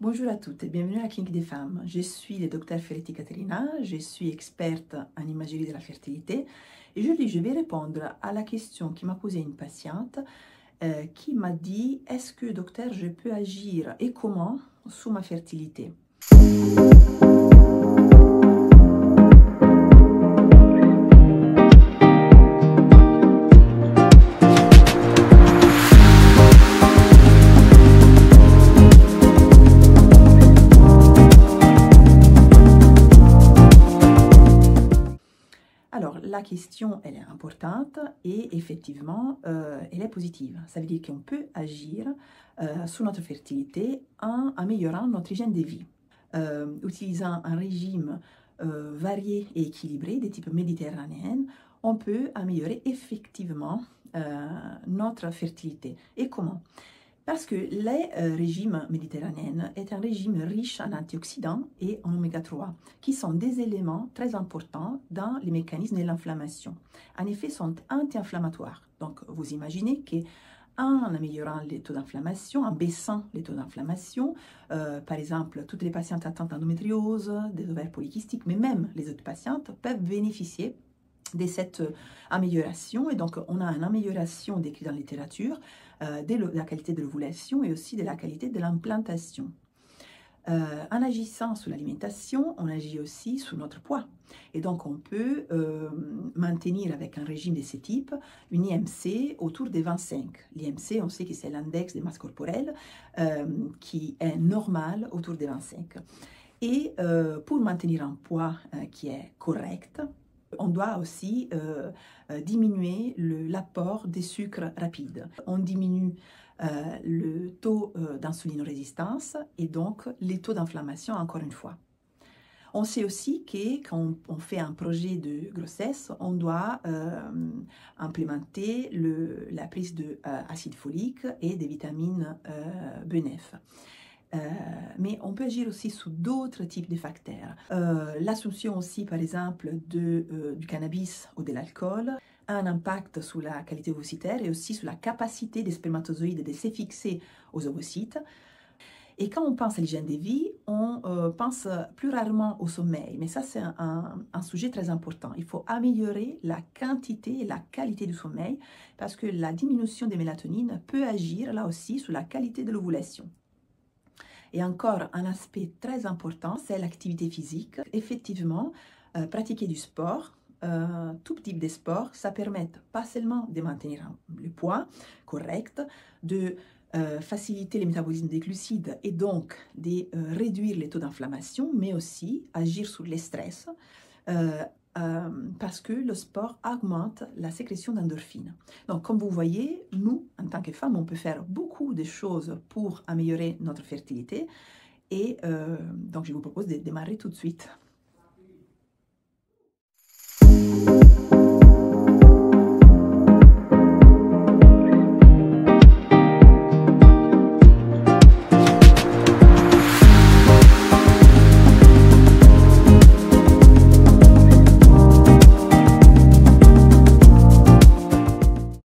Bonjour à toutes et bienvenue à la Clinique des femmes. Je suis le docteur Ferretti Caterina, je suis experte en imagerie de la fertilité et aujourd'hui je vais répondre à la question qui m'a posée une patiente qui m'a dit est-ce que docteur je peux agir et comment sur ma fertilité? Alors, la question, elle est importante et effectivement, elle est positive. Ça veut dire qu'on peut agir sur notre fertilité en améliorant notre hygiène de vie. Utilisant un régime varié et équilibré de type méditerranéen, on peut améliorer effectivement notre fertilité. Et comment? Parce que le régime méditerranéen est un régime riche en antioxydants et en oméga 3, qui sont des éléments très importants dans les mécanismes de l'inflammation. En effet, ils sont anti-inflammatoires. Donc, vous imaginez qu'en améliorant les taux d'inflammation, en baissant les taux d'inflammation, par exemple, toutes les patientes atteintes d'endométriose, des ovaires polykystiques, mais même les autres patientes peuvent bénéficier de cette amélioration. Et donc, on a une amélioration décrite dans la littérature de la qualité de l'ovulation et aussi de la qualité de l'implantation. En agissant sur l'alimentation, on agit aussi sur notre poids. Et donc, on peut maintenir avec un régime de ce type une IMC autour des 25. L'IMC, on sait que c'est l'index de masse corporelle qui est normal autour des 25. Et pour maintenir un poids qui est correct, on doit aussi diminuer l'apport des sucres rapides. On diminue le taux d'insulinorésistance et donc les taux d'inflammation encore une fois. On sait aussi que quand on fait un projet de grossesse, on doit implémenter la prise d'acide folique et des vitamines B9. Mais on peut agir aussi sur d'autres types de facteurs. L'assumption aussi, par exemple, du cannabis ou de l'alcool a un impact sur la qualité ovocytaire et aussi sur la capacité des spermatozoïdes de se fixer aux ovocytes. Et quand on pense à l'hygiène de vie, on pense plus rarement au sommeil. Mais ça, c'est un sujet très important. Il faut améliorer la quantité et la qualité du sommeil parce que la diminution des mélatonines peut agir là aussi sur la qualité de l'ovulation. Et encore, un aspect très important, c'est l'activité physique. Effectivement, pratiquer du sport, tout type de sport, ça permet pas seulement de maintenir le poids correct, de faciliter le métabolisme des glucides et donc de réduire les taux d'inflammation, mais aussi agir sur les stress, parce que le sport augmente la sécrétion d'endorphines. Donc, comme vous voyez, nous, en tant que femmes, on peut faire beaucoup de choses pour améliorer notre fertilité. Et donc, je vous propose de démarrer tout de suite.